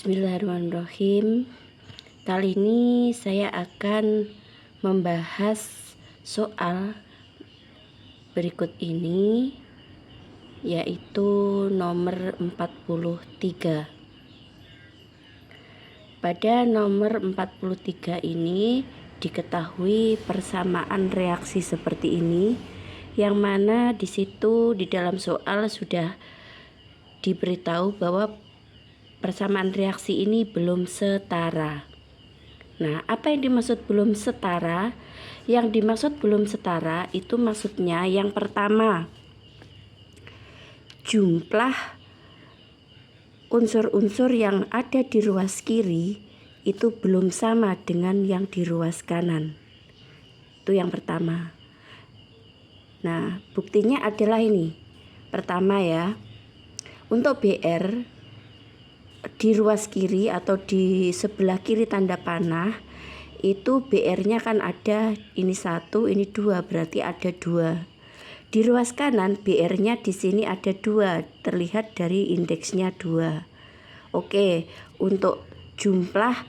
Bismillahirrahmanirrahim. Kali ini saya akan membahas soal berikut ini, yaitu nomor 43. Pada nomor 43 ini diketahui persamaan reaksi seperti ini, yang mana di situ di dalam soal sudah diberitahu bahwa persamaan reaksi ini belum setara. Nah, apa yang dimaksud belum setara? Yang dimaksud belum setara itu maksudnya yang pertama, jumlah unsur-unsur yang ada di ruas kiri itu belum sama dengan yang di ruas kanan. Itu yang pertama. Nah, buktinya adalah ini. Pertama ya, untuk BR di ruas kiri atau di sebelah kiri tanda panah itu BR-nya kan ada ini 1, ini 2, berarti ada 2. Di ruas kanan BR-nya di sini ada 2, terlihat dari indeksnya 2. Oke, untuk jumlah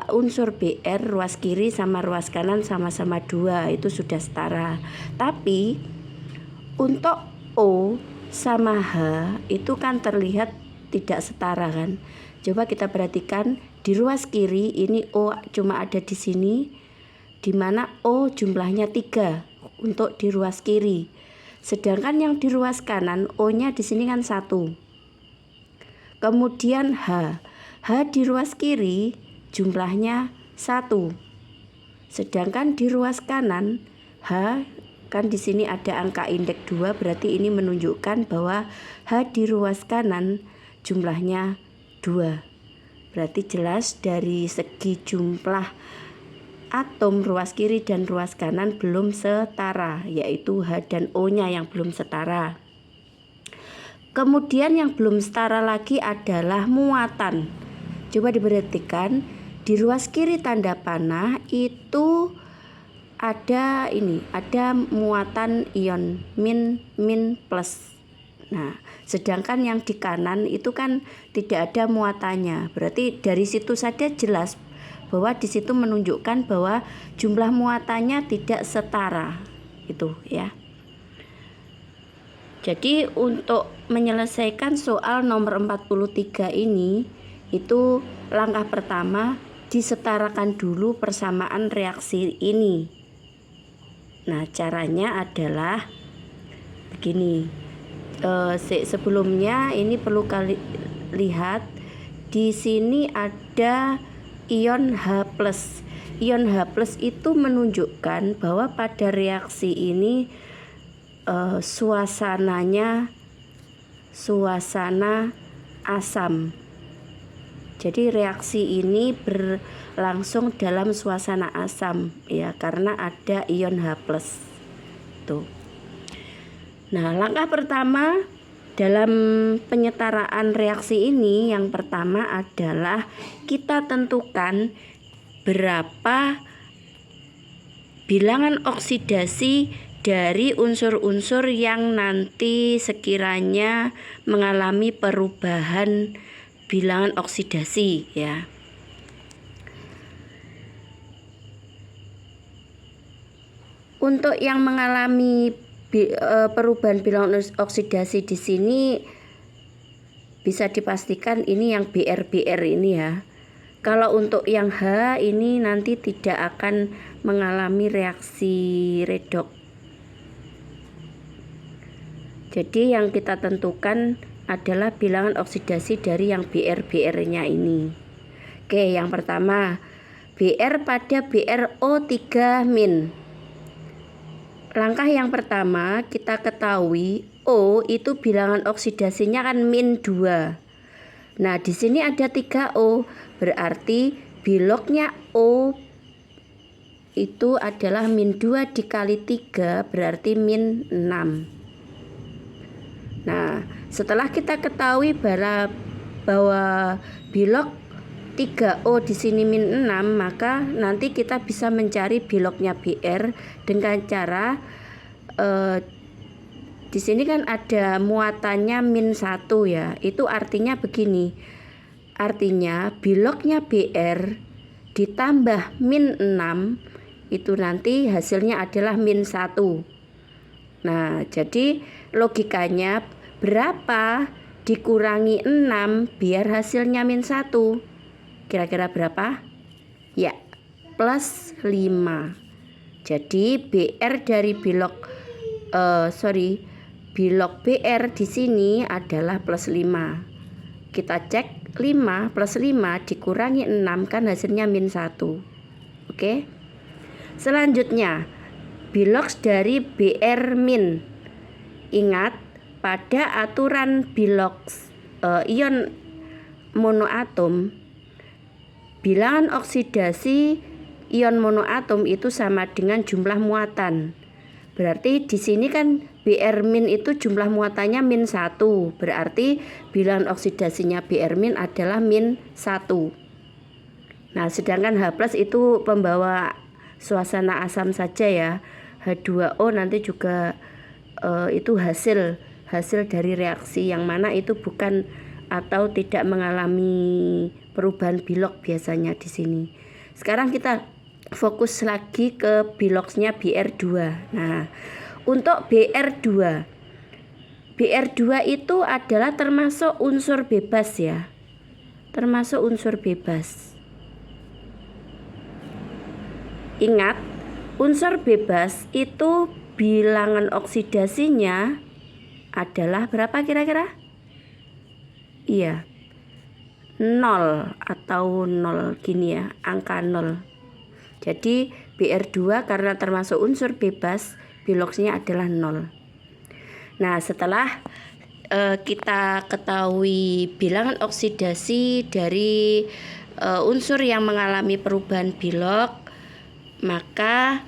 unsur BR ruas kiri sama ruas kanan sama-sama 2, itu sudah setara. Tapi untuk O sama H itu kan terlihat tidak setara kan. Coba kita perhatikan di ruas kiri ini O cuma ada di sini, di mana O jumlahnya 3 untuk di ruas kiri. Sedangkan yang di ruas kanan O-nya di sini kan 1. Kemudian H di ruas kiri jumlahnya 1. Sedangkan di ruas kanan H kan di sini ada angka indeks 2, berarti ini menunjukkan bahwa H di ruas kanan jumlahnya 2. Berarti jelas dari segi jumlah atom ruas kiri dan ruas kanan belum setara, yaitu H dan O-nya yang belum setara. Kemudian yang belum setara lagi adalah muatan. Coba diperhatikan di ruas kiri tanda panah itu ada muatan ion min plus. Nah, sedangkan yang di kanan itu kan tidak ada muatannya. Berarti dari situ saja jelas bahwa di situ menunjukkan bahwa jumlah muatannya tidak setara. Itu ya. Jadi untuk menyelesaikan soal nomor 43 ini, itu langkah pertama disetarakan dulu persamaan reaksi ini. Nah, caranya adalah begini. Sebelumnya ini perlu kali lihat di sini ada ion H+. Ion H+ itu menunjukkan bahwa pada reaksi ini suasana asam. Jadi reaksi ini berlangsung dalam suasana asam ya, karena ada ion H+. Tuh. Nah, langkah pertama dalam penyetaraan reaksi ini, yang pertama adalah kita tentukan berapa bilangan oksidasi dari unsur-unsur yang nanti sekiranya mengalami perubahan bilangan oksidasi ya. Untuk yang mengalami perubahan bilangan oksidasi di sini bisa dipastikan ini yang BR ini ya. Kalau untuk yang H ini nanti tidak akan mengalami reaksi redoks. Jadi yang kita tentukan adalah bilangan oksidasi dari yang BR-nya ini. Oke, yang pertama BR pada BrO3-. Langkah yang pertama kita ketahui O itu bilangan oksidasinya kan -2. Nah, di sini ada 3O, berarti biloknya O itu adalah -2 dikali 3 berarti -6. Nah, setelah kita ketahui bahwa bilok 3O di sini -6, maka nanti kita bisa mencari biloknya BR dengan cara di sini kan ada muatannya -1 ya. Itu artinya begini. Artinya biloknya Br ditambah min 6 itu nanti hasilnya adalah min 1. Nah, jadi logikanya berapa dikurangi 6 biar hasilnya min 1? Kira-kira berapa? Ya, plus 5. Jadi Br dari bilok Br di sini adalah plus 5. Kita cek 5 plus 5 dikurangi 6 kan hasilnya min 1. Oke. Selanjutnya bilok dari Br min. Ingat pada aturan bilok ion monoatom, bilangan oksidasi ion monoatom itu sama dengan jumlah muatan. Berarti di sini kan Br min itu jumlah muatannya min 1. Berarti bilangan oksidasinya Br min adalah min 1. Nah, sedangkan H+ itu pembawa suasana asam saja ya. H2O nanti juga itu hasil dari reaksi yang mana itu bukan atau tidak mengalami perubahan bilok biasanya di sini. Sekarang kita fokus lagi ke biloksnya Br2. Nah, untuk Br2 itu adalah termasuk unsur bebas ya. Termasuk unsur bebas. Ingat, unsur bebas itu bilangan oksidasinya adalah berapa kira-kira? Iya, 0 atau 0 gini ya, angka 0. Jadi Br2 karena termasuk unsur bebas, biloksnya adalah 0. Nah, setelah kita ketahui bilangan oksidasi dari unsur yang mengalami perubahan bilok, maka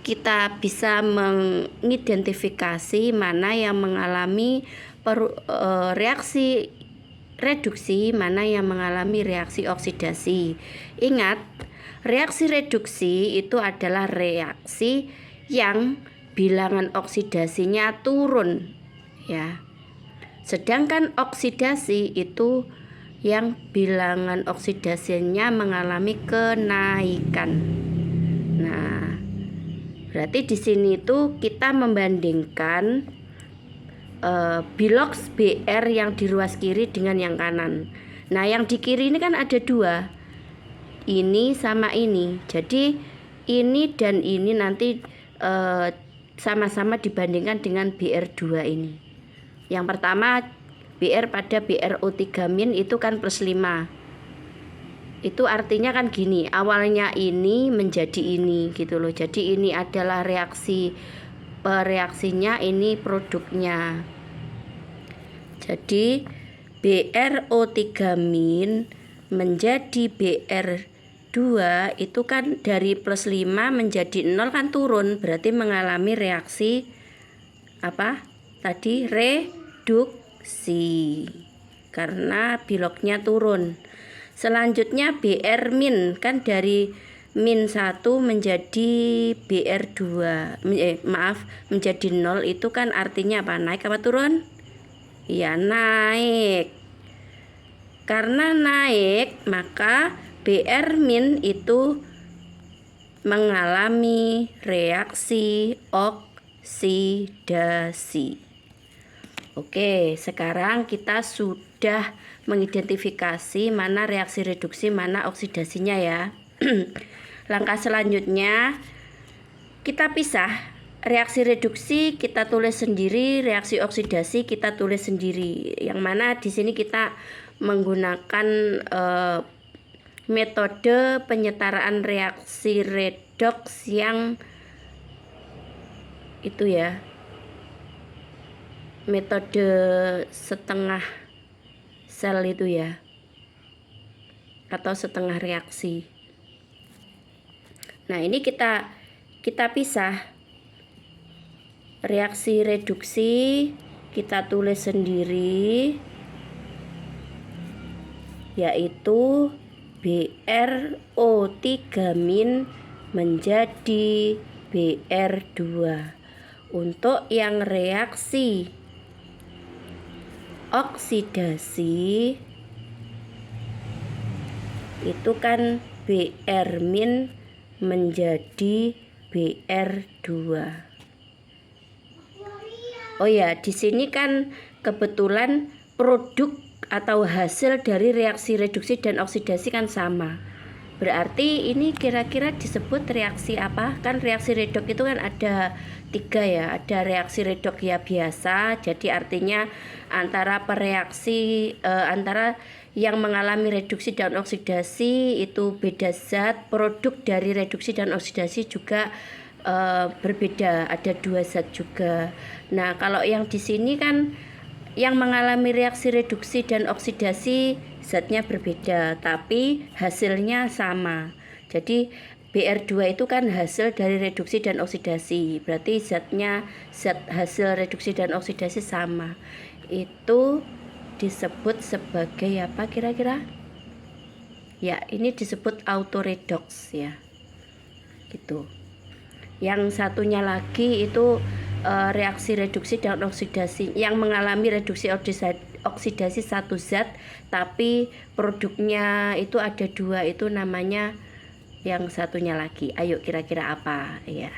kita bisa mengidentifikasi mana yang mengalami reaksi reduksi, mana yang mengalami reaksi oksidasi. Ingat, reaksi reduksi itu adalah reaksi yang bilangan oksidasinya turun ya. Sedangkan oksidasi itu yang bilangan oksidasinya mengalami kenaikan. Nah, berarti di sini tuh kita membandingkan biloks Br yang di ruas kiri dengan yang kanan. Nah, yang di kiri ini kan ada 2. Ini sama ini. Jadi ini dan ini nanti sama-sama dibandingkan dengan Br2 ini. Yang pertama Br pada BrO3- itu kan plus 5. Itu artinya kan gini, awalnya ini menjadi ini gitu loh. Jadi ini adalah reaksinya, ini produknya. Jadi BrO3- menjadi Br2 itu kan dari plus 5 menjadi 0 kan turun, berarti mengalami reaksi apa? Tadi reduksi karena biloknya turun. Selanjutnya Br min kan dari min 1 menjadi Br2 menjadi 0, itu kan artinya apa? Naik apa turun? Ya, naik. Karena naik maka Br min itu mengalami reaksi oksidasi. Oke, sekarang kita sudah mengidentifikasi mana reaksi reduksi, mana oksidasinya ya. Langkah selanjutnya kita pisah. Reaksi reduksi kita tulis sendiri, reaksi oksidasi kita tulis sendiri. Yang mana di sini kita menggunakan metode penyetaraan reaksi redoks yang itu ya, metode setengah sel itu ya, atau setengah reaksi. Nah, ini kita pisah. Reaksi reduksi kita tulis sendiri, yaitu BrO3- menjadi Br2. Untuk yang reaksi oksidasi itu kan Br- menjadi Br2. Oh ya, di sini kan kebetulan produk atau hasil dari reaksi reduksi dan oksidasi kan sama. Berarti ini kira-kira disebut reaksi apa? Kan reaksi redok itu kan ada 3 ya. Ada reaksi redok ya biasa, jadi artinya antara antara yang mengalami reduksi dan oksidasi itu beda zat, produk dari reduksi dan oksidasi juga berbeda, ada 2 zat juga. Nah, kalau yang di sini kan yang mengalami reaksi reduksi dan oksidasi zatnya berbeda, tapi hasilnya sama. Jadi Br2 itu kan hasil dari reduksi dan oksidasi, berarti zat hasil reduksi dan oksidasi sama. Itu disebut sebagai apa kira-kira? Ya, ini disebut autoredox ya. Gitu. Yang satunya lagi itu reaksi reduksi dan oksidasi, yang mengalami reduksi oksidasi satu zat tapi produknya itu ada 2, itu namanya yang satunya lagi. Ayo kira-kira apa ya?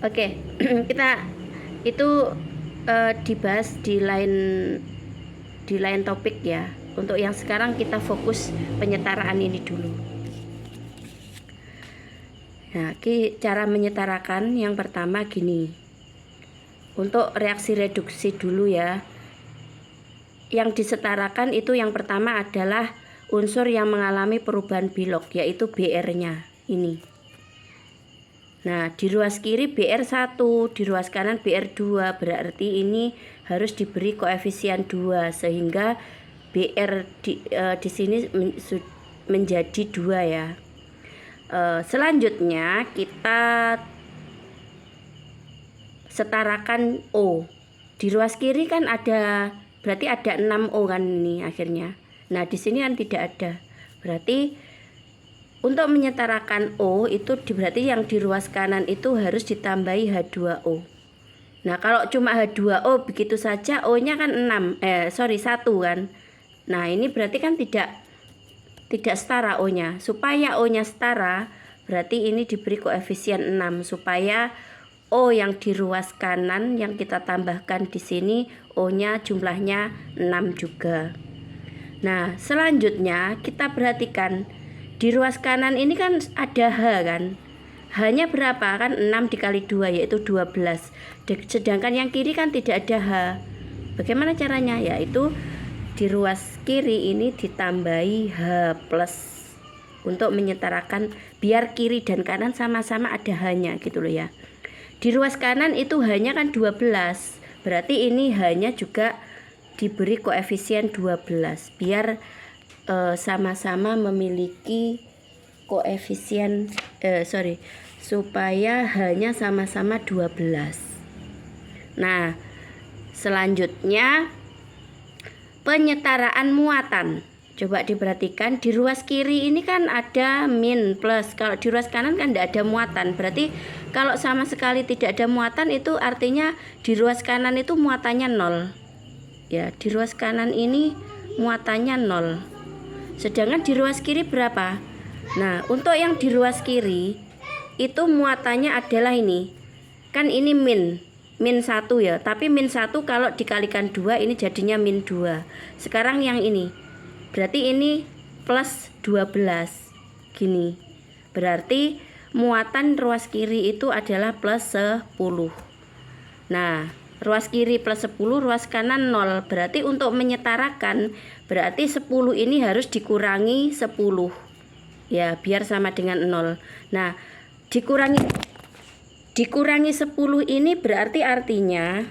Oke, kita itu dibahas di lain topik ya. Untuk yang sekarang kita fokus penyetaraan ini dulu. Nah, cara menyetarakan yang pertama gini. Untuk reaksi reduksi dulu ya. Yang disetarakan itu yang pertama adalah unsur yang mengalami perubahan bilog, yaitu Br-nya ini. Nah, di ruas kiri Br1, di ruas kanan Br2, berarti ini harus diberi koefisien 2 sehingga Br di sini menjadi 2 ya. Selanjutnya kita setarakan O. Di ruas kiri kan ada, berarti ada 6 O kan ini akhirnya. Nah, di sini kan tidak ada. Berarti untuk menyetarakan O itu berarti yang di ruas kanan itu harus ditambahi H2O. Nah, kalau cuma H2O begitu saja O-nya kan 1 kan. Nah, ini berarti kan tidak setara O-nya. Supaya O-nya setara, berarti ini diberi koefisien 6 supaya O yang di ruas kanan yang kita tambahkan di sini O-nya jumlahnya 6 juga. Nah, selanjutnya kita perhatikan di ruas kanan ini kan ada H kan. H-nya berapa kan? 6 dikali 2 yaitu 12. Sedangkan yang kiri kan tidak ada H. Bagaimana caranya? Yaitu di ruas kiri ini ditambahi H plus untuk menyetarakan biar kiri dan kanan sama-sama ada H-nya gitu loh ya. Di ruas kanan itu H-nya kan 12. Berarti ini H-nya juga diberi koefisien 12 biar sama-sama memiliki koefisien supaya H-nya sama-sama 12. Nah, selanjutnya penyetaraan muatan. Coba diperhatikan di ruas kiri ini kan ada min plus. Kalau di ruas kanan kan tidak ada muatan. Berarti kalau sama sekali tidak ada muatan itu artinya di ruas kanan itu muatannya 0. Ya, di ruas kanan ini muatannya 0. Sedangkan di ruas kiri berapa? Nah, untuk yang di ruas kiri itu muatannya adalah ini. Kan ini min 1 ya, tapi min 1 kalau dikalikan 2 ini jadinya min 2. Sekarang yang ini berarti ini plus 12 gini. Berarti muatan ruas kiri itu adalah plus 10. Nah, ruas kiri plus 10, ruas kanan 0. Berarti untuk menyetarakan berarti 10 ini harus dikurangi 10. Ya, biar sama dengan 0. Nah, dikurangi 10 ini berarti artinya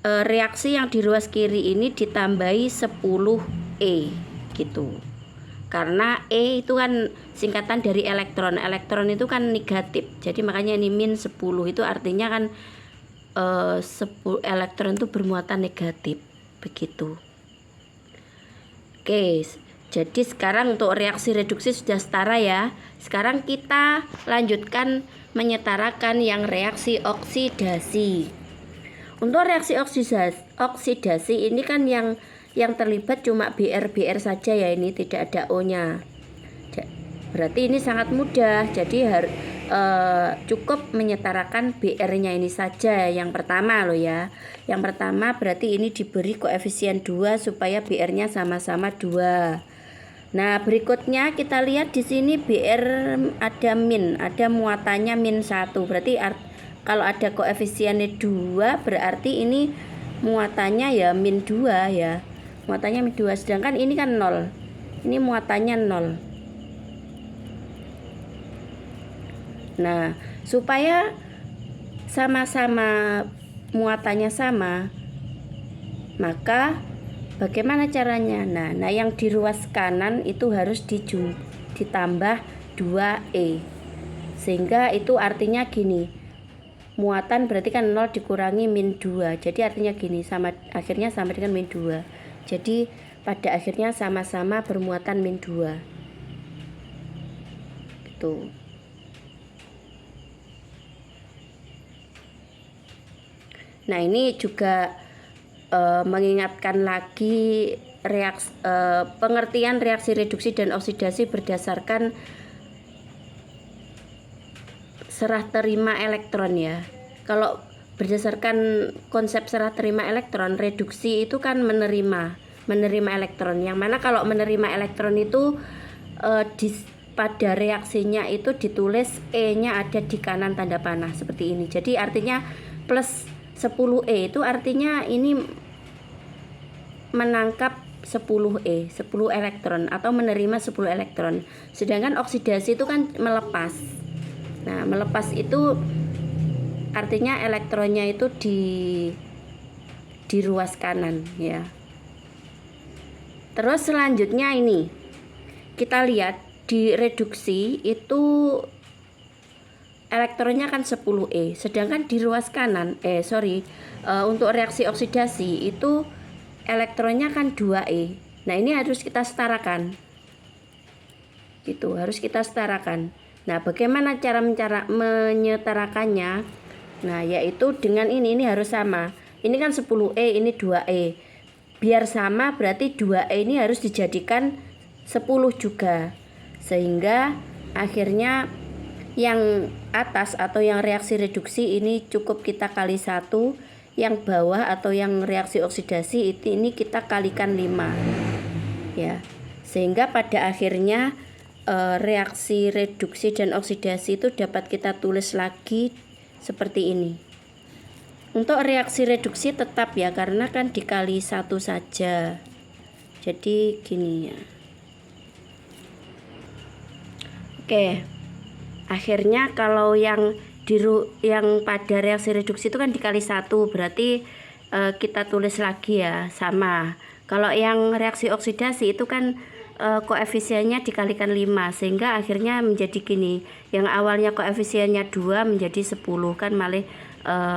reaksi yang di ruas kiri ini ditambahi 10E gitu. Karena E itu kan singkatan dari elektron. Elektron itu kan negatif. Jadi makanya ini min 10 itu artinya kan 10 elektron itu bermuatan negatif. Begitu. Oke, jadi sekarang untuk reaksi reduksi sudah setara ya. Sekarang kita lanjutkan menyetarakan yang reaksi oksidasi. Untuk reaksi oksidasi ini kan yang terlibat cuma BR saja ya, ini tidak ada O-nya. Berarti ini sangat mudah. Jadi cukup menyetarakan BR-nya ini saja yang pertama loh ya. Yang pertama berarti ini diberi koefisien 2 supaya BR-nya sama-sama 2. Nah, berikutnya kita lihat di sini BR ada muatannya -1. Berarti kalau ada koefisiennya 2 berarti ini muatannya ya -2 ya. Muatannya -2, sedangkan ini kan 0. Ini muatannya 0. Nah, supaya sama-sama muatannya sama, maka bagaimana caranya? Nah yang di ruas kanan itu harus ditambah 2E. Sehingga itu artinya gini. Muatan berarti kan 0 dikurangi -2. Jadi artinya gini, akhirnya sama dengan -2. Jadi pada akhirnya sama-sama bermuatan -2. Gitu. Nah, ini juga mengingatkan lagi pengertian reaksi reduksi dan oksidasi berdasarkan serah terima elektron ya. Kalau berdasarkan konsep serah terima elektron, reduksi itu kan menerima elektron. Yang mana kalau menerima elektron itu pada reaksinya itu ditulis E-nya ada di kanan tanda panah seperti ini. Jadi artinya plus 10E itu artinya ini menangkap 10E, 10 elektron atau menerima 10 elektron. Sedangkan oksidasi itu kan melepas. Nah, melepas itu artinya elektronnya itu di ruas kanan ya. Terus selanjutnya ini kita lihat di reduksi itu elektronnya kan 10E, sedangkan di ruas kanan untuk reaksi oksidasi itu elektronnya kan 2E. Nah, ini harus kita setarakan. Gitu, harus kita setarakan. Nah, bagaimana cara menyetarakannya? Nah, yaitu dengan ini harus sama. Ini kan 10E, ini 2E. Biar sama berarti 2E ini harus dijadikan 10 juga. Sehingga akhirnya yang atas atau yang reaksi reduksi ini cukup kita kali 1, yang bawah atau yang reaksi oksidasi ini kita kalikan 5. Ya. Sehingga pada akhirnya reaksi reduksi dan oksidasi itu dapat kita tulis lagi seperti ini. Untuk reaksi reduksi tetap ya, karena kan dikali 1 saja. Jadi gini ya. Oke. Akhirnya kalau yang pada reaksi reduksi itu kan dikali 1, berarti kita tulis lagi ya sama. Kalau yang reaksi oksidasi itu kan koefisiennya dikalikan 5, sehingga akhirnya menjadi gini. Yang awalnya koefisiennya 2 menjadi 10 kan malah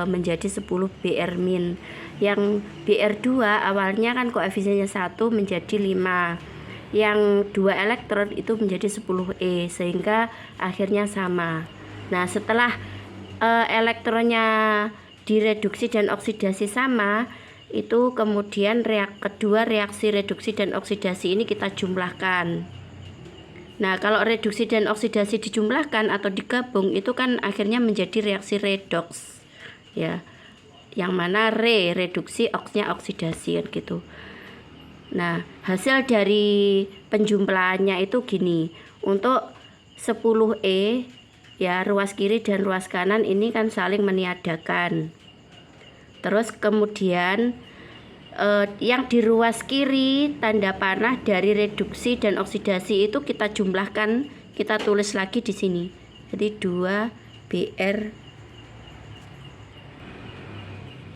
menjadi 10 Br min. Yang Br2 awalnya kan koefisiennya 1 menjadi 5. Yang 2 elektron itu menjadi 10E, sehingga akhirnya sama. Nah, setelah elektronnya direduksi dan oksidasi sama, itu kemudian kedua reaksi reduksi dan oksidasi ini kita jumlahkan. Nah, kalau reduksi dan oksidasi dijumlahkan atau digabung itu kan akhirnya menjadi reaksi redoks ya, yang mana reduksi, oksnya oksidasi kan gitu. Nah, hasil dari penjumlahannya itu gini. Untuk 10E ya, ruas kiri dan ruas kanan ini kan saling meniadakan. Terus kemudian yang di ruas kiri tanda panah dari reduksi dan oksidasi itu kita jumlahkan, kita tulis lagi di sini. Jadi 2Br.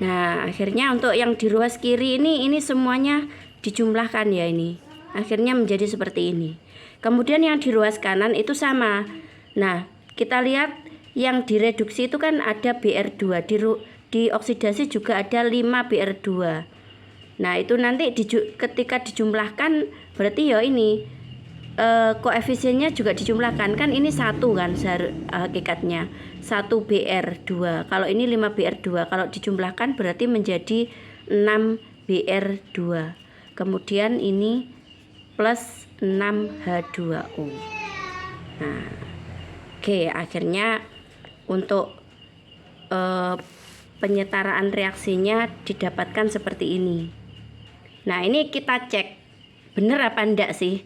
Nah, akhirnya untuk yang di ruas kiri ini semuanya dijumlahkan ya ini. Akhirnya menjadi seperti ini. Kemudian yang di ruas kanan itu sama. Nah, kita lihat yang direduksi itu kan ada Br2, di oksidasi juga ada 5 Br2. Nah, itu nanti ketika dijumlahkan berarti ya ini koefisiennya juga dijumlahkan. Kan ini 1 kan hakikatnya 1 BR2. Kalau ini 5 BR2, kalau dijumlahkan berarti menjadi 6 BR2. Kemudian ini plus 6 H2O. Nah, oke, akhirnya untuk penyetaraan reaksinya didapatkan seperti ini. Nah, ini kita cek bener apa enggak sih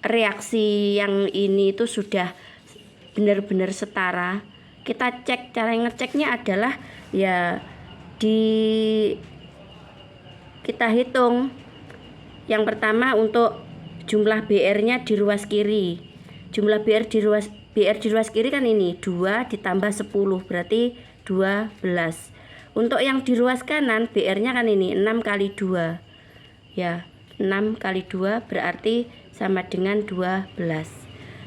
reaksi yang ini itu sudah benar-benar setara. Kita cek, cara ngeceknya adalah ya kita hitung. Yang pertama untuk jumlah BR-nya di ruas kiri. Jumlah BR di ruas kiri kan ini 2 ditambah 10 berarti 12. Untuk yang di ruas kanan BR-nya kan ini 6 kali 2. Ya, 6 kali 2 berarti sama dengan 12.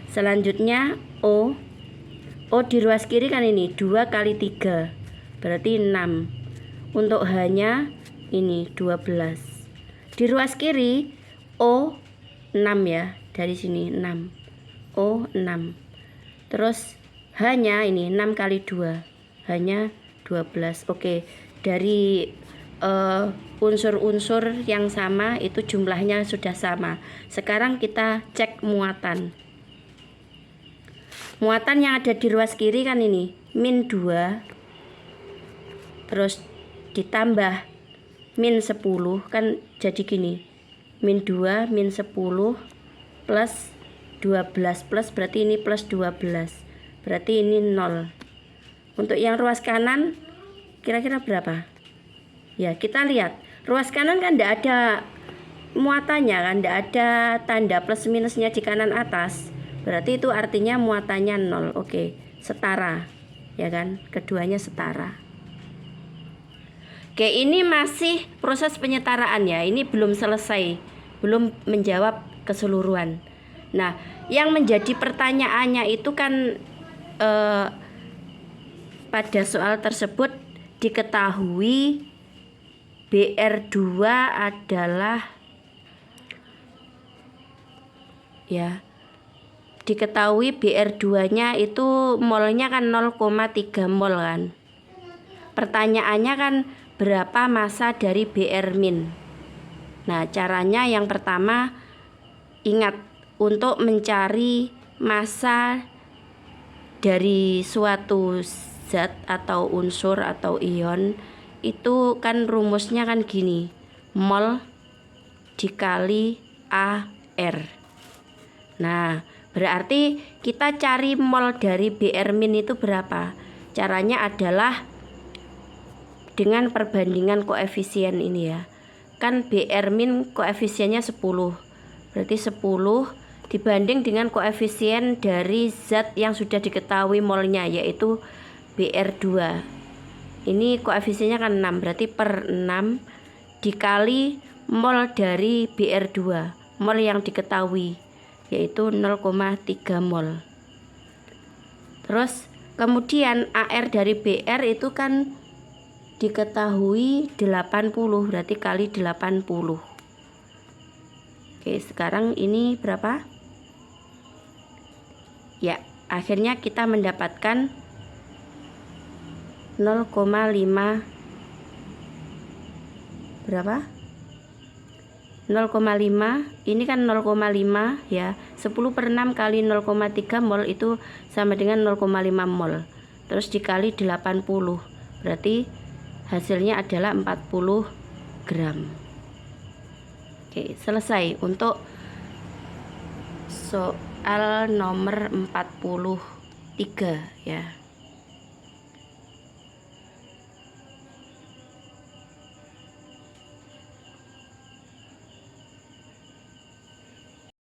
Selanjutnya O di ruas kiri kan ini 2 kali 3 berarti 6. Untuk H-nya ini 12. Di ruas kiri O 6 ya, dari sini 6. O 6. Terus H-nya ini 6 kali 2. H-nya 12. Oke, dari unsur-unsur yang sama itu jumlahnya sudah sama. Sekarang kita cek muatan. Muatan yang ada di ruas kiri kan ini min 2 terus ditambah min 10 kan jadi gini, min 2 min 10 plus 12 plus berarti ini plus 12 berarti ini 0. Untuk yang ruas kanan kira-kira berapa? Ya, kita lihat ruas kanan kan tidak ada muatannya kan, tidak ada tanda plus minusnya di kanan atas, berarti itu artinya muatannya 0. Oke, setara ya kan, keduanya setara. Oke, ini masih proses penyetaraan ya, ini belum selesai, belum menjawab keseluruhan. Nah, yang menjadi pertanyaannya itu kan pada soal tersebut diketahui BR2 adalah ya, diketahui BR2-nya itu molnya kan 0,3 mol kan. Pertanyaannya kan berapa massa dari BR min. Nah, caranya yang pertama ingat, untuk mencari massa dari suatu zat atau unsur atau ion itu kan rumusnya kan gini, mol dikali AR. Nah, berarti kita cari mol dari BR min itu berapa? Caranya adalah dengan perbandingan koefisien ini ya. Kan BR min koefisiennya 10. Berarti 10 dibanding dengan koefisien dari zat yang sudah diketahui molnya yaitu BR2. Ini koefisiennya kan 6, berarti per 6 dikali mol dari BR2, mol yang diketahui yaitu 0,3 mol. Terus kemudian AR dari BR itu kan diketahui 80, berarti kali 80. Oke, sekarang ini berapa? Ya, akhirnya kita mendapatkan 0,5 berapa? 0,5, ini kan 0,5 ya. 10 per 6 kali 0,3 mol itu sama dengan 0,5 mol. Terus dikali 80, berarti hasilnya adalah 40 gram. Oke, selesai untuk soal nomor 43 ya.